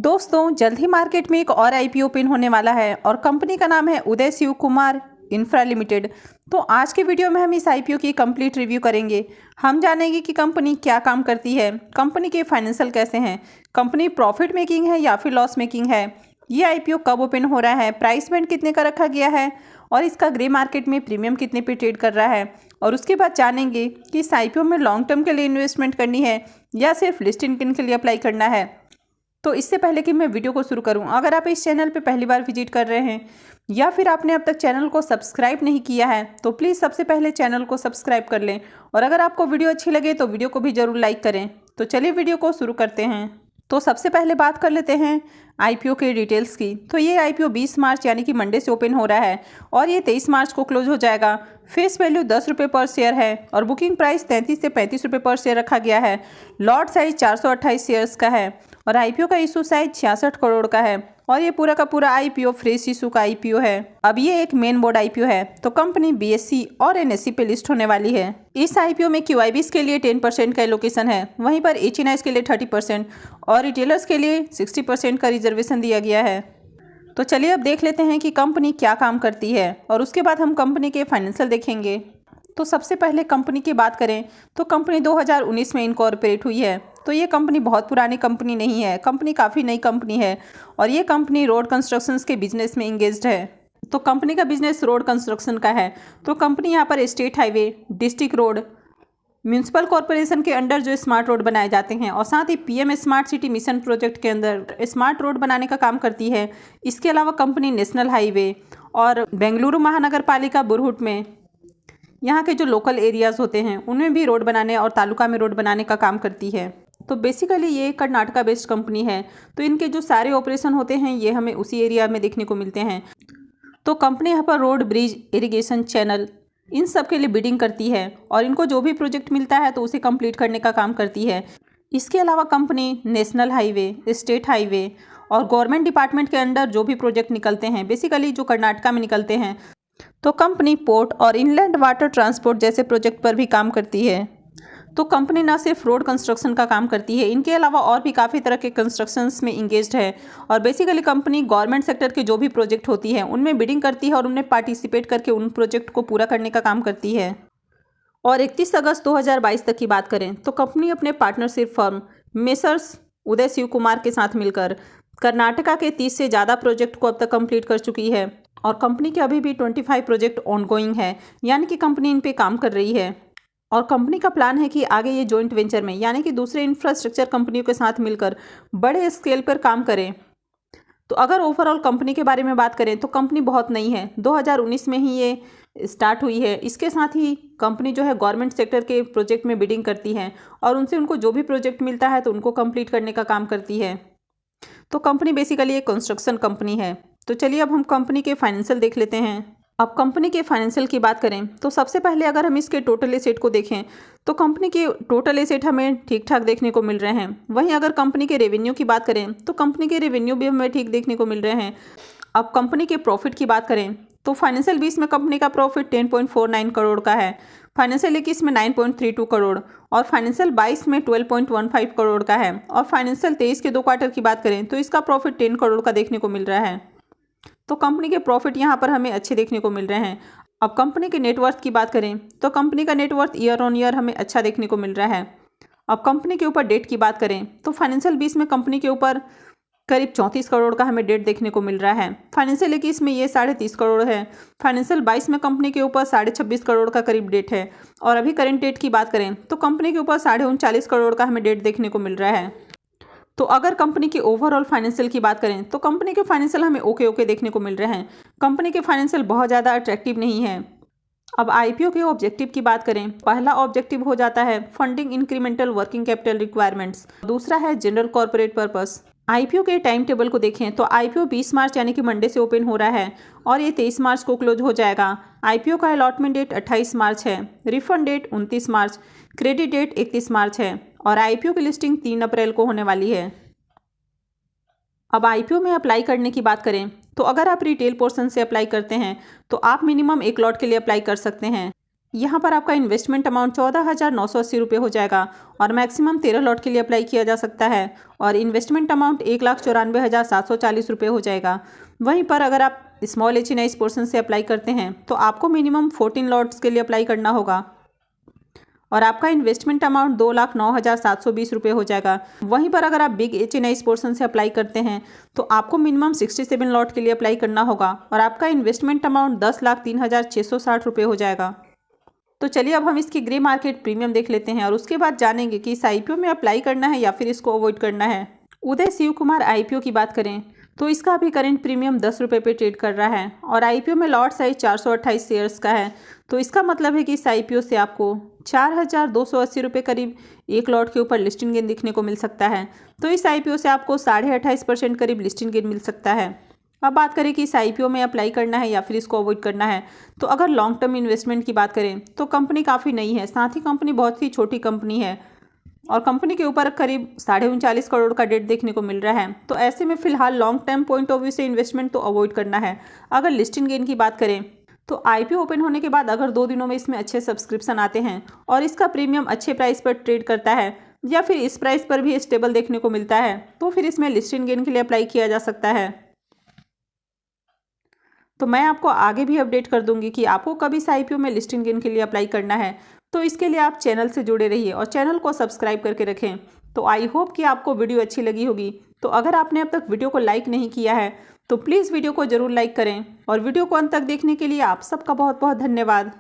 दोस्तों जल्द ही मार्केट में एक और आईपीओ ओपन होने वाला है और कंपनी का नाम है उदय शिव कुमार इंफ्रा लिमिटेड। तो आज के वीडियो में हम इस आईपीओ की कंप्लीट रिव्यू करेंगे। हम जानेंगे कि कंपनी क्या काम करती है, कंपनी के फाइनेंशियल कैसे हैं, कंपनी प्रॉफिट मेकिंग है या फिर लॉस मेकिंग है, ये आईपीओ कब ओपन हो रहा है, प्राइस बैंड कितने का रखा गया है और इसका ग्रे मार्केट में प्रीमियम कितने पे ट्रेड कर रहा है। और उसके बाद जानेंगे कि इस आईपीओ में लॉन्ग टर्म के लिए इन्वेस्टमेंट करनी है या सिर्फ लिस्ट इनकम के लिए अप्लाई करना है। तो इससे पहले कि मैं वीडियो को शुरू करूं, अगर आप इस चैनल पे पहली बार विजिट कर रहे हैं या फिर आपने अब तक चैनल को सब्सक्राइब नहीं किया है तो प्लीज़ सबसे पहले चैनल को सब्सक्राइब कर लें और अगर आपको वीडियो अच्छी लगे तो वीडियो को भी ज़रूर लाइक करें। तो चलिए वीडियो को शुरू करते हैं। तो सबसे पहले बात कर लेते हैं आईपीओ के डिटेल्स की। तो ये आईपीओ 20 मार्च यानी कि मंडे से ओपन हो रहा है और ये 23 मार्च को क्लोज हो जाएगा। फेस वैल्यू 10 रुपये पर शेयर है और बुकिंग प्राइस 33 से 35 रुपये पर शेयर रखा गया है। लॉट साइज 428 शेयर्स का है और आईपीओ का इशू साइज 66 करोड़ का है और ये पूरा का पूरा आईपीओ फ्रेश इशू का आईपीओ है। अब ये एक मेन बोर्ड आईपीओ है तो कंपनी बीएसई और एनएसई पे लिस्ट होने वाली है। इस आईपीओ में क्यूआईबीज के लिए 10% का एलोकेशन है, वहीं पर एचएनआईज के लिए 30% और रिटेलर्स के लिए 60% का रिजर्वेशन दिया गया है। तो चलिए अब देख लेते हैं कि कंपनी क्या काम करती है और उसके बाद हम कंपनी के फाइनेंशियल देखेंगे। तो सबसे पहले कंपनी की बात करें तो कंपनी 2019 में इनकॉर्पोरेट हुई है। तो ये कंपनी बहुत पुरानी कंपनी नहीं है, कंपनी काफ़ी नई कंपनी है और ये कंपनी रोड कंस्ट्रक्शंस के बिजनेस में इंगेज्ड है। तो कंपनी का बिजनेस रोड कंस्ट्रक्शन का है। तो कंपनी यहाँ पर state highway, district road, municipal corporation के अंडर जो स्मार्ट रोड बनाए जाते हैं और साथ ही PM smart city mission project के अंदर स्मार्ट रोड बनाने का काम करती है। इसके अलावा कंपनी नेशनल हाईवे और बेंगलुरु महानगर पालिका बुरहुट में यहाँ के जो लोकल एरियाज़ होते हैं उनमें भी रोड बनाने और तालुका में रोड बनाने का काम करती है। तो बेसिकली ये कर्नाटका बेस्ड कंपनी है। तो इनके जो सारे ऑपरेशन होते हैं ये हमें उसी एरिया में देखने को मिलते हैं। तो कंपनी यहाँ पर road, bridge, irrigation, channel in सब के लिए बिडिंग करती है और इनको जो भी प्रोजेक्ट मिलता है तो उसे कंप्लीट करने का काम करती है। इसके अलावा company national highway, state highway और गवर्नमेंट डिपार्टमेंट के अंडर जो भी प्रोजेक्ट निकलते हैं, बेसिकली जो कर्नाटका में निकलते हैं, तो कंपनी पोर्ट और इनलैंड वाटर ट्रांसपोर्ट जैसे प्रोजेक्ट पर भी काम करती है। तो कंपनी ना सिर्फ रोड कंस्ट्रक्शन का काम करती है, इनके अलावा और भी काफ़ी तरह के कंस्ट्रक्शंस में इंगेज्ड है और बेसिकली कंपनी गवर्नमेंट सेक्टर के जो भी प्रोजेक्ट होती है उनमें बिडिंग करती है और उनमें पार्टिसिपेट करके उन प्रोजेक्ट को पूरा करने का काम करती है। और 31 अगस्त 2022 तक की बात करें तो कंपनी अपने पार्टनरशिप फर्म मेसर्स उदय शिव कुमार के साथ मिलकर कर्नाटका के 30 से ज़्यादा प्रोजेक्ट को अब तक कंप्लीट कर चुकी है और कंपनी के अभी भी 25 प्रोजेक्ट ऑनगोइंग है, यानी कि कंपनी इन पे काम कर रही है। और कंपनी का प्लान है कि आगे ये जॉइंट वेंचर में यानी कि दूसरे इंफ्रास्ट्रक्चर कंपनियों के साथ मिलकर बड़े स्केल पर काम करें। तो अगर ओवरऑल कंपनी के बारे में बात करें तो कंपनी बहुत नई है, 2019 में ही ये स्टार्ट हुई है। इसके साथ ही कंपनी जो है गवर्नमेंट सेक्टर के प्रोजेक्ट में बिडिंग करती है और उनसे उनको जो भी प्रोजेक्ट मिलता है तो उनको कंप्लीट करने का काम करती है। तो कंपनी बेसिकली एक कंस्ट्रक्शन कंपनी है। तो चलिए अब हम कंपनी के फाइनेंशियल देख लेते हैं। अब कंपनी के फाइनेंशियल की बात करें तो सबसे पहले अगर हम इसके टोटल एसेट को देखें तो कंपनी के टोटल एसेट हमें ठीक ठाक देखने को मिल रहे हैं। वहीं अगर कंपनी के रेवेन्यू की बात करें तो कंपनी के रेवेन्यू भी हमें ठीक देखने को मिल रहे हैं। अब कंपनी के प्रॉफिट की बात करें तो फाइनेंशियल 20 में कंपनी का प्रॉफिट 10.49 करोड़ का है, फाइनेंशियल 21 में 9.32 करोड़ और फाइनेंशियल 22 में 12.15 करोड़ का है और फाइनेंशियल 23 के 2 क्वार्टर की बात करें तो इसका प्रॉफिट 10 करोड़ का देखने को मिल रहा है। तो कंपनी के प्रॉफिट यहाँ पर हमें अच्छे देखने को मिल रहे हैं। अब कंपनी के नेटवर्थ की बात करें तो कंपनी का नेटवर्थ ईयर ऑन ईयर हमें अच्छा देखने को मिल रहा है। अब कंपनी के ऊपर डेट की बात करें तो फाइनेंशियल 20 में कंपनी के ऊपर करीब 34 करोड़ का हमें डेट देखने को मिल रहा है, फाइनेंशियल 21 में ये 30.5 करोड़ है, फाइनेंशियल 22 में कंपनी के ऊपर 26.5 करोड़ का करीब डेट है और अभी करंट डेट की बात करें तो कंपनी के ऊपर 39.5 करोड़ का हमें डेट देखने को मिल रहा है। तो अगर कंपनी के ओवरऑल फाइनेंशियल की बात करें तो कंपनी के फाइनेंशियल हमें ओके देखने को मिल रहे हैं। कंपनी के फाइनेंशियल बहुत ज़्यादा अट्रैक्टिव नहीं है। अब आईपीओ के ऑब्जेक्टिव की बात करें, पहला ऑब्जेक्टिव हो जाता है funding incremental working capital requirements, दूसरा है जनरल कॉर्पोरेट पर्पस। आईपीओ के टाइम टेबल को देखें तो आईपीओ 20 मार्च यानी कि मंडे से ओपन हो रहा है और ये 23 मार्च को क्लोज हो जाएगा। आईपीओ का अलॉटमेंट डेट 28 मार्च है, रिफंड डेट 29 मार्च, क्रेडिट डेट 31 मार्च है और आईपीओ की लिस्टिंग 3 अप्रैल को होने वाली है। अब आईपीओ में अप्लाई करने की बात करें तो अगर आप रिटेल पोर्शन से अप्लाई करते हैं तो आप मिनिमम 1 लॉट के लिए अप्लाई कर सकते हैं। यहाँ पर आपका इन्वेस्टमेंट अमाउंट 14,980 रुपये हो जाएगा और मैक्सिमम 13 लॉट के लिए अप्लाई किया जा सकता है और इन्वेस्टमेंट अमाउंट 1,94,740 रुपये हो जाएगा। वहीं पर अगर आप स्मॉल HNI पोर्शन से अप्लाई करते हैं तो आपको मिनिमम 14 लॉट्स के लिए अप्लाई करना होगा और आपका इन्वेस्टमेंट अमाउंट 2,09,720 रुपये हो जाएगा। वहीं पर अगर आप बिग HNI पोर्शन से अप्लाई करते हैं तो आपको मिनिमम 67 लॉट के लिए अप्लाई करना होगा और आपका इन्वेस्टमेंट अमाउंट 10,03,660 रुपये हो जाएगा। तो चलिए अब हम इसकी ग्रे मार्केट प्रीमियम देख लेते हैं और उसके बाद जानेंगे कि इस IPO में अप्लाई करना है या फिर इसको अवॉइड करना है। उदय शिव कुमार IPO की बात करें तो इसका अभी करेंट प्रीमियम 10 रुपये पे ट्रेड कर रहा है और IPO में लॉट साइज 428 शेयर्स का है। तो इसका मतलब है कि इस IPO से आपको 4,280 रुपये करीब एक लॉट के ऊपर लिस्टिंग गेन दिखने को मिल सकता है। तो इस IPO से आपको 28.5% करीब लिस्टिंग गेन मिल सकता है। अब बात करें कि इस IPO में अप्लाई करना है या फिर इसको अवॉइड करना है, तो अगर लॉन्ग टर्म इन्वेस्टमेंट की बात करें तो कंपनी काफ़ी नई है, साथ ही कंपनी बहुत ही छोटी कंपनी है और कंपनी के ऊपर करीब 39.5 करोड़ का डेट देखने को मिल रहा है। तो ऐसे में फिलहाल long term point of view से इन्वेस्टमेंट तो अवॉइड करना है। अगर लिस्टिंग गेन की बात करें तो IPO ओपन होने के बाद अगर 2 दिनों में इसमें अच्छे सब्सक्रिप्शन आते हैं और इसका प्रीमियम अच्छे प्राइस पर ट्रेड करता है या फिर इस प्राइस पर भी स्टेबल देखने को मिलता है तो फिर इसमें लिस्टिंग गेन के लिए अप्लाई किया जा सकता है। तो मैं आपको आगे भी अपडेट कर दूंगी कि आपको कब इस IPO में लिस्टिंग गेन के लिए अप्लाई करना है। तो इसके लिए आप चैनल से जुड़े रहिए और चैनल को सब्सक्राइब करके रखें। तो आई होप कि आपको वीडियो अच्छी लगी होगी। तो अगर आपने अब तक वीडियो को लाइक नहीं किया है तो प्लीज़ वीडियो को ज़रूर लाइक करें और वीडियो को अंत तक देखने के लिए आप सबका बहुत बहुत धन्यवाद।